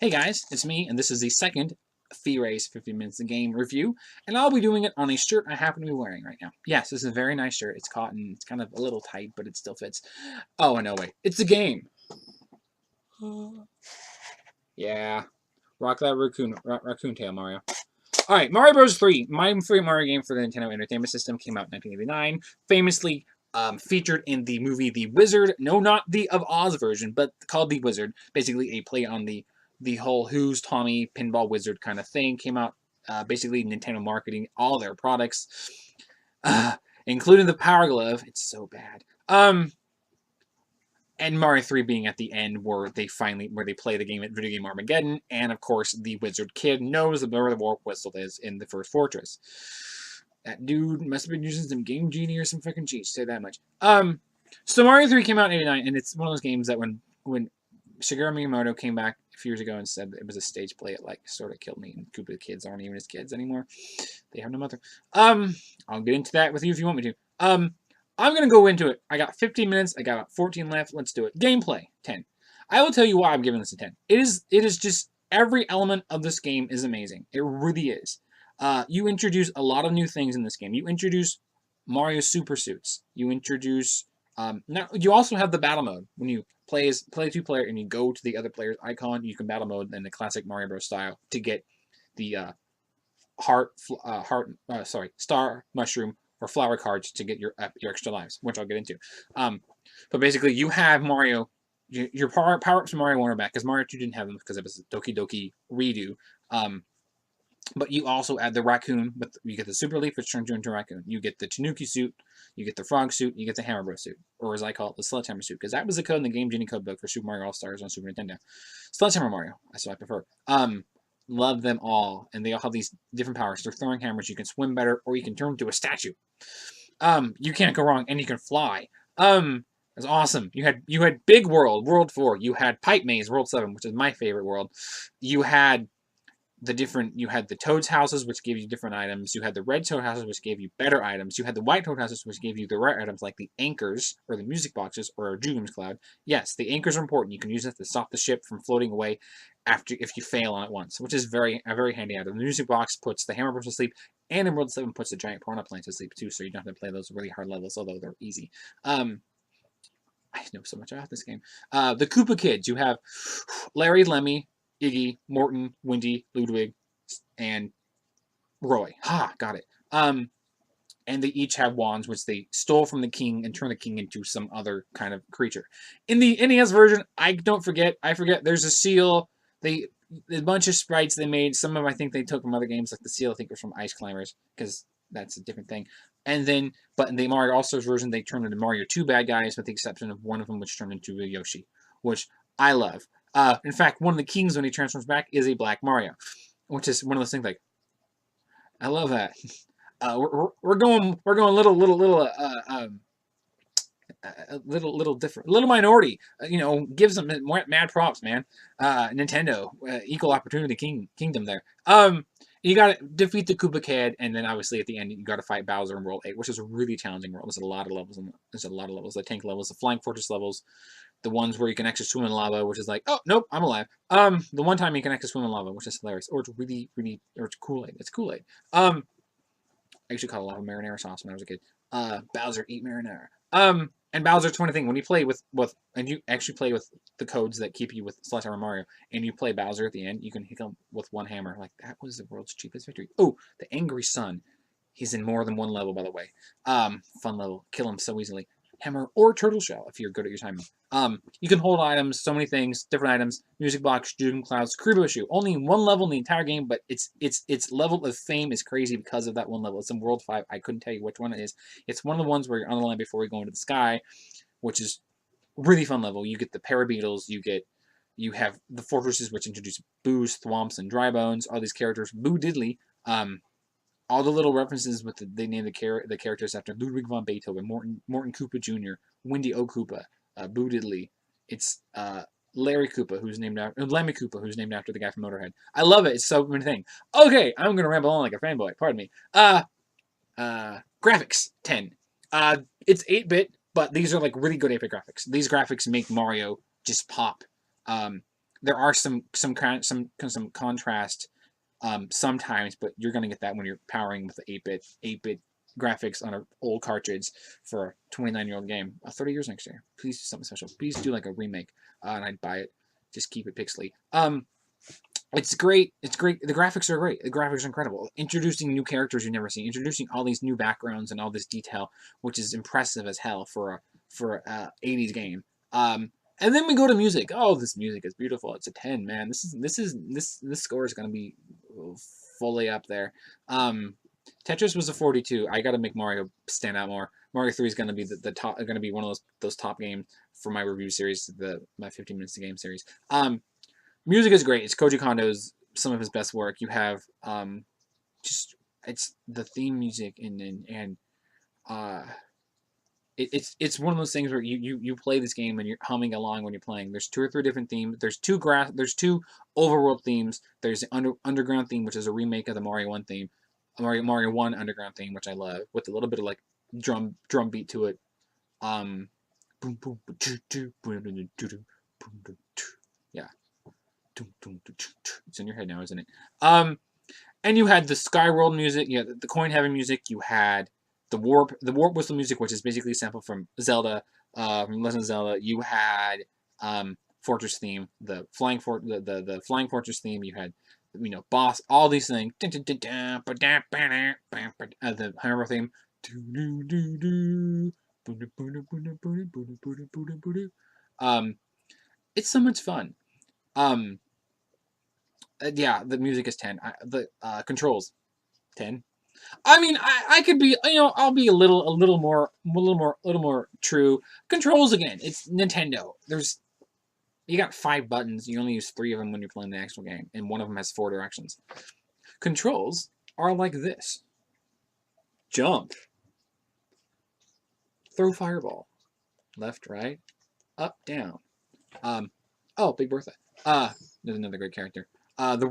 Hey guys, it's me, and this is the second Fyree's 50 Minutes of Game review, and I'll be doing it on a shirt I happen to be wearing right now. Yes, this is a very nice shirt. It's cotton. It's kind of a little tight, but it still fits. Oh, no, wait. It's the game. Yeah. Rock that raccoon tail, Mario. Alright, Mario Bros. 3. My favorite Mario game for the Nintendo Entertainment System came out in 1989. Famously featured in the movie The Wizard. No, not the of Oz version, but called The Wizard. Basically a play on the whole Who's Tommy pinball wizard kind of thing. Came out basically Nintendo marketing all their products, including the Power Glove. It's so bad. And Mario 3 being at the end where they play the game at Video Game Armageddon, and of course the Wizard Kid knows where the warp whistle is in the first fortress. That dude must have been using some Game Genie or some fucking cheats, say that much. So Mario 3 came out in '89, and it's one of those games that when Shigeru Miyamoto came back a few years ago and said it was a stage play, it like sort of killed me, and Koopa kids aren't even his kids anymore. They have no mother. I'll get into that with you if you want me to. I'm going to go into it. I got 15 minutes. I got 14 left. Let's do it. Gameplay, 10. I will tell you why I'm giving this a 10. It is just, every element of this game is amazing. It really is. You introduce a lot of new things in this game. You introduce Mario Super Suits. You introduce, now you also have the battle mode. When you play two-player and you go to the other player's icon, you can battle mode in the classic Mario Bros. Style to get the star mushroom or flower cards to get your extra lives, which I'll get into. But basically, you have Mario, your power-ups from Mario 1 are back, because Mario 2 didn't have them because it was a Doki Doki redo. But you also add the raccoon, but you get the Super Leaf, which turns you into a raccoon. You get the Tanuki suit, you get the Frog suit, you get the Hammer Bros suit, or as I call it, the Sledgehammer suit, because that was the code in the Game Genie code book for Super Mario All-Stars on Super Nintendo. Sledgehammer Mario, that's what I prefer. Love them all, and they all have these different powers. They're throwing hammers. You can swim better, or you can turn into a statue. You can't go wrong, and you can fly. It's awesome. You had Big World 4. You had Pipe Maze, World 7, which is my favorite world. You had the Toad's houses, which gave you different items. You had the Red Toad houses, which gave you better items. You had the White Toad houses, which gave you the rare items, like the anchors, or the music boxes, or a Jugum's Cloud. Yes, the anchors are important. You can use it to stop the ship from floating away if you fail on it once, which is a very handy item. The music box puts the Hammer Bros to sleep, and in World 7 puts the giant piranha plant to sleep too, so you don't have to play those really hard levels, although they're easy. I know so much about this game. The Koopa Kids. You have Larry, Lemmy, Iggy, Morton, Windy, Ludwig, and Roy. Got it. And they each have wands, which they stole from the king and turn the king into some other kind of creature. In the NES version, I forget, there's a seal. A bunch of sprites they made. Some of them I think they took from other games, like the seal I think was from Ice Climbers, because that's a different thing. And then, but in the Mario All-Stars version, they turned into Mario 2 bad guys, with the exception of one of them, which turned into a Yoshi, which I love. In fact, one of the kings, when he transforms back, is a Black Mario, which is one of those things like, I love that. We're going little different, little minority. Gives them mad props, man. Nintendo, equal opportunity kingdom there. You got to defeat the Koopa Kid, and then obviously at the end you got to fight Bowser in World 8, which is a really challenging world. There's a lot of levels. The tank levels, the Flying Fortress levels, the ones where you can actually swim in lava, which is like, oh nope, I'm alive. The one time you can actually swim in lava, which is hilarious, or it's it's Kool-Aid. It's Kool-Aid. I actually called it lava marinara sauce when I was a kid. Bowser eat marinara. And Bowser's 20 thing, when you play with and you actually play with the codes that keep you with Sledgehammer Mario, and you play Bowser at the end, you can hit him with one hammer. Like, that was the world's cheapest victory. Oh, the Angry Sun. He's in more than one level, by the way. Fun level. Kill him so easily. Hammer or turtle shell if you're good at your timing. You can hold items, so many things, different items. Music box, Doom Clouds, Kuribo Shoe. Only one level in the entire game, but its level of fame is crazy because of that one level. It's in World 5. I couldn't tell you which one it is. It's one of the ones where you're on the line before you go into the sky, which is really fun level. You get the Parabeetles, you have the fortresses, which introduce Boos, Thwomps, and Drybones. All these characters, Boo Diddley. All the little references with they name the characters after Ludwig von Beethoven, Morton Koopa Jr., Windy O. Koopa, Boo Diddley. It's Larry Koopa, who's named after Lemmy Koopa, who's named after the guy from Motorhead. I love it. It's so many things. Okay, I'm gonna ramble on like a fanboy. Pardon me. Graphics 10. It's 8-bit, but these are like really good 8-bit graphics. These graphics make Mario just pop. there are some contrast sometimes, but you're gonna get that when you're powering with the 8-bit graphics on an old cartridge for a 29-year-old game. 30 years next year. Please do something special. Please do like a remake, and I'd buy it. Just keep it pixely. It's great. It's great. The graphics are great. The graphics are incredible. Introducing new characters you've never seen. Introducing all these new backgrounds and all this detail, which is impressive as hell for a 80s game. And then we go to music. Oh, this music is beautiful. It's a 10, man. This score is gonna be fully up there. Tetris was a 42. I got to make Mario stand out more. Mario 3 is gonna be the top. Gonna be one of those top games for my review series, my 15 minutes to game series. Music is great. It's Koji Kondo's some of his best work. You have just it's the theme music and it's one of those things where you play this game and you're humming along when you're playing. There's 2 or 3 different themes. There's 2 overworld themes. There's the underground theme, which is a remake of the Mario 1 theme, Mario 1 underground theme, which I love, with a little bit of like drum beat to it. Boom boom yeah. It's in your head now, isn't it? And you had the Skyworld music, you had the coin heavy music, you had the warp whistle music, which is basically a sample from Zelda, from Legend of Zelda. You had Fortress theme, the flying Fortress theme. You had boss, all these things. The hammer theme. It's so much fun. Yeah, the music is 10. The controls, 10. I mean, I could be, I'll be a little more true. Controls again. It's Nintendo. You got 5 buttons. You only use 3 of them when you're playing the actual game, and one of them has 4 directions. Controls are like this: jump, throw fireball, left, right, up, down. Oh, Big Bertha. There's another great character. I could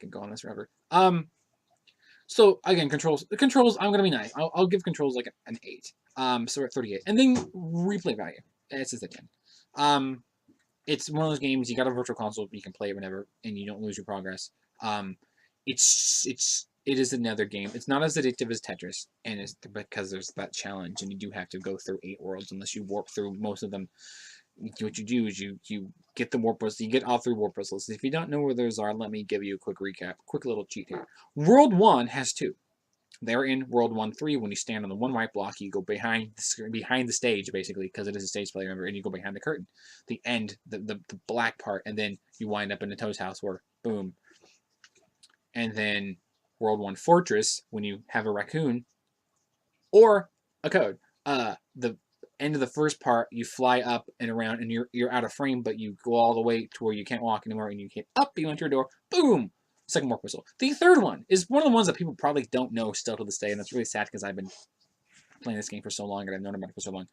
go on this forever. So again, controls. The controls, I'm gonna be nice. I'll give controls like an 8. So we're at 38, and then replay value. It's just a 10. It's one of those games. You got a virtual console, you can play it whenever, and you don't lose your progress. It is another game. It's not as addictive as Tetris, and it's because there's that challenge, and you do have to go through 8 worlds unless you warp through most of them. What you do is you get the warp puzzles. You get all 3 warp puzzles. If you don't know where those are, let me give you a quick recap. Quick little cheat here. World 1 has 2. They're in World 1-3. When you stand on the 1 white block, you go behind the stage, basically, because it is a stage play, remember, and you go behind the curtain. The end, the black part, and then you wind up in the Toad's house where, boom. And then World 1 Fortress, when you have a raccoon, or a code. The end of the first part, you fly up and around, and you're out of frame, but you go all the way to where you can't walk anymore, and you hit up, you enter a door, boom! Second warp whistle. The third one is one of the ones that people probably don't know still to this day, and that's really sad because I've been playing this game for so long and I've known about it for so long.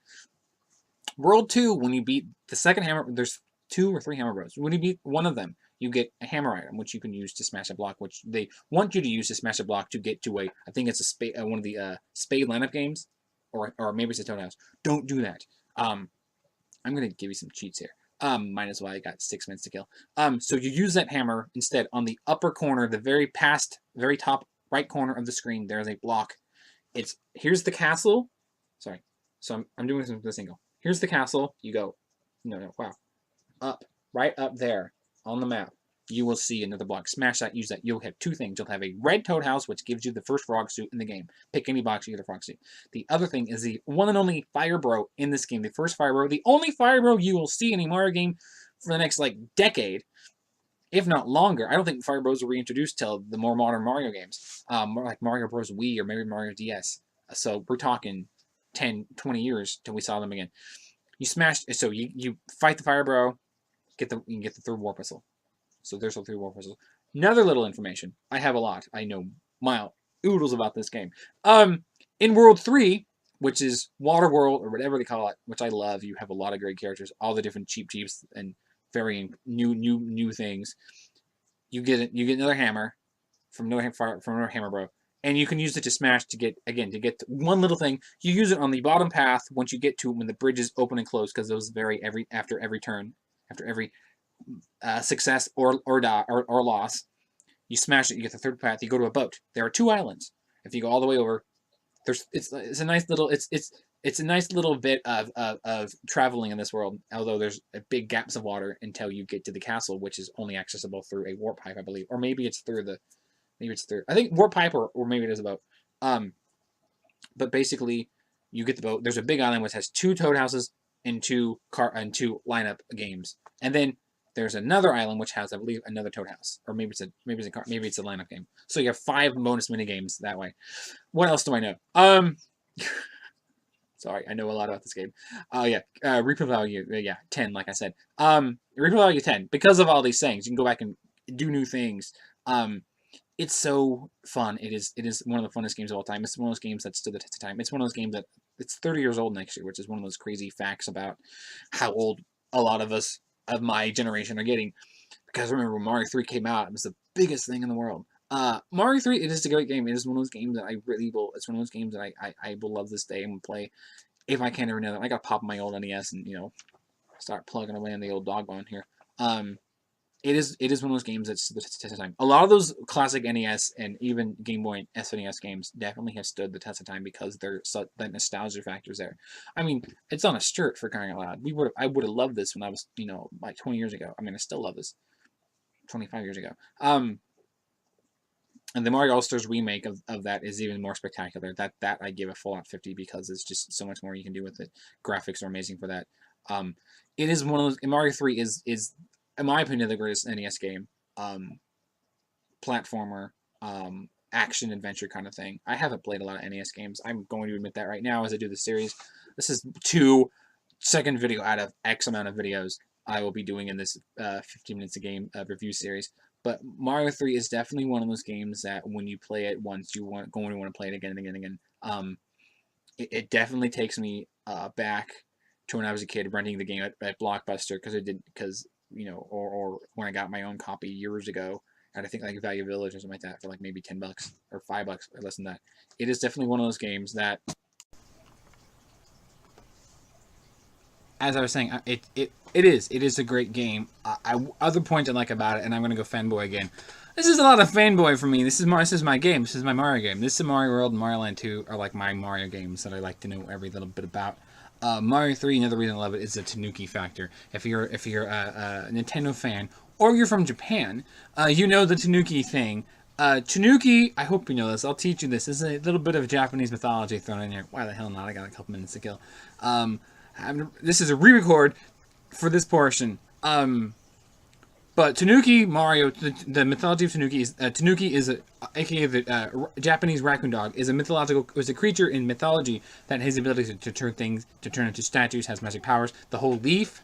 World 2, when you beat the second hammer, there's 2 or 3 hammer bros. When you beat one of them, you get a hammer item, which you can use to smash a block, which they want you to use to smash a block to get to I think it's one of the Spade lineup games, or maybe it's a Toad House. Don't do that. I'm going to give you some cheats here. Might as well. I got 6 minutes to kill. So you use that hammer instead on the upper corner, the very top right corner of the screen. There's a block. Here's the castle. Sorry. So I'm doing this angle. Here's the castle. You go, wow, up, right up there on the map. You will see another block. Smash that. Use that. You'll have 2 things. You'll have a red Toad House, which gives you the first frog suit in the game. Pick any box, you get a frog suit. The other thing is the one and only Fire Bro in this game. The first Fire Bro. The only Fire Bro you will see in a Mario game for the next, decade, if not longer. I don't think Fire Bros were reintroduced till the more modern Mario games. More like Mario Bros. Wii or maybe Mario DS. So we're talking 10, 20 years till we saw them again. You smash. So you fight the Fire Bro. You can get the 3rd warp whistle. So there's the 3 warp whistles. Another little information. I have a lot. I know oodles about this game. In World 3, which is Water World, or whatever they call it, which I love, you have a lot of great characters, all the different cheeps and varying new things. You get another hammer from another hammer bro, and you can use it to smash to get one little thing. You use it on the bottom path once you get to when the bridge is open and closed, because those vary after every turn, after every success or die or loss. You smash it. You get the third path. You go to a boat. There are 2 islands. If you go all the way over, it's a nice little it's a nice little bit of traveling in this world. Although there's big gaps of water until you get to the castle, which is only accessible through a warp pipe, I believe, or maybe it's through I think warp pipe or maybe it is a boat. But basically, you get the boat. There's a big island which has 2 toad houses and 2 lineup games, and then there's another island which has, I believe, another toad house, or maybe it's a lineup game. So you have 5 bonus mini games that way. What else do I know? Sorry, I know a lot about this game. Yeah, replay value, 10, like I said. Replay value 10 because of all these things. You can go back and do new things. It's so fun. It is one of the funnest games of all time. It's one of those games that stood the test of time. It's one of those games that it's 30 years old next year, which is one of those crazy facts about how old a lot of us of my generation are getting. Because remember when Mario 3 came out, it was the biggest thing in the world. Mario 3, it is a great game. It is one of those games that I really will. It's one of those games that I will love this day and will play if I can every now and then. I got to pop my old NES and start plugging away on the old dog bone here. It is one of those games that's stood the test of time. A lot of those classic NES and even Game Boy and SNES games definitely have stood the test of time because that nostalgia factor's there. I mean, it's on a shirt, for crying out loud. I would have loved this when I was, like 20 years ago. I mean, I still love this. 25 years ago. And the Mario All-Stars remake of that is even more spectacular. That I give a full-out 50 because there's just so much more you can do with it. Graphics are amazing for that. It is one of those. Mario 3 is in my opinion the greatest NES game. Platformer, action adventure kind of thing. I haven't played a lot of NES games. I'm going to admit that right now as I do the series. This is second video out of X amount of videos I will be doing in this 15 minutes a game review series. But Mario 3 is definitely one of those games that when you play it once, you going to want to play it again and again and again. It definitely takes me back to when I was a kid renting the game at Blockbuster because or when I got my own copy years ago at I think like Value Village or something like that for like maybe $10 or $5 or less than that. It is definitely one of those games that, as I was saying, it is a great game. Other point I like about it, and I'm gonna go fanboy again. This is a lot of fanboy for me. This is my game. This is my Mario game. This is Mario World and Mario Land 2 are like my Mario games that I like to know every little bit about. Mario 3, another reason I love it is the Tanuki factor. If you're a Nintendo fan or you're from Japan, you know the Tanuki thing. Tanuki, I hope you know this. I'll teach you this. This is a little bit of Japanese mythology thrown in here. Why the hell not? I got a couple minutes to kill. This is a re-record for this portion. But Tanuki Mario, the mythology of Tanuki is aka the Japanese raccoon dog, is a creature in mythology that has the ability to turn into statues, has magic powers. The whole leaf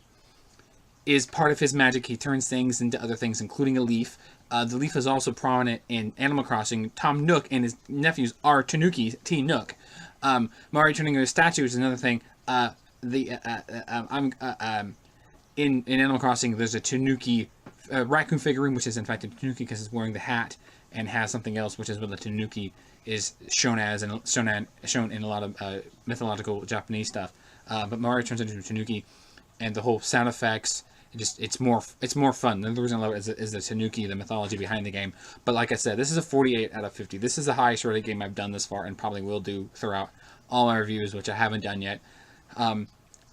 is part of his magic. He turns things into other things, including a leaf. The leaf is also prominent in Animal Crossing. Tom Nook and his nephews are Tanuki, T Nook. Mario turning into a statue is another thing. In Animal Crossing, there's a Tanuki raccoon figurine, which is in fact a Tanuki because it's wearing the hat and has something else, which is what the Tanuki is shown as and shown in a lot of mythological Japanese stuff. But Mario turns into a Tanuki, and the whole sound effects, it's more fun. The reason I love it is the Tanuki, the mythology behind the game. But like I said, this is a 48 out of 50. This is the highest rated game I've done this far, and probably will do throughout all my reviews, which I haven't done yet.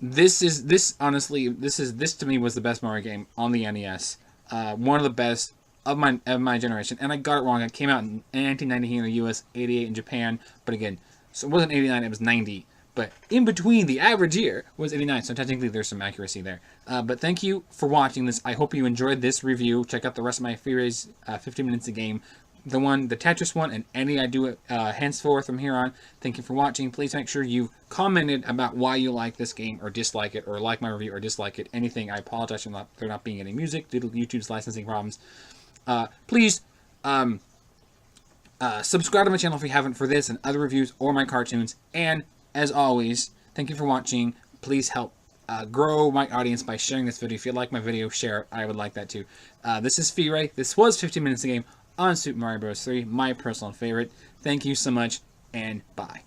This to me was the best Mario game on the NES. One of the best of my generation. And I got it wrong. It came out in 1990 here in the US, 88 in Japan. But again, so it wasn't 89, it was 90. But in between, the average year was 89. So technically there's some accuracy there. But thank you for watching this. I hope you enjoyed this review. Check out the rest of my Fyree's 15 minutes a game. The Tetris one, and any I do it henceforth from here on. Thank you for watching. Please make sure you commented about why you like this game or dislike it, or like my review or dislike it. Anything. I apologize for there not being any music due to YouTube's licensing problems. Please subscribe to my channel if you haven't for this and other reviews or my cartoons. And as always, thank you for watching. Please help grow my audience by sharing this video. If you like my video, share it. I would like that too. This is Fyree. This was 15 minutes a game on Super Mario Bros. 3, my personal favorite. Thank you so much, and bye.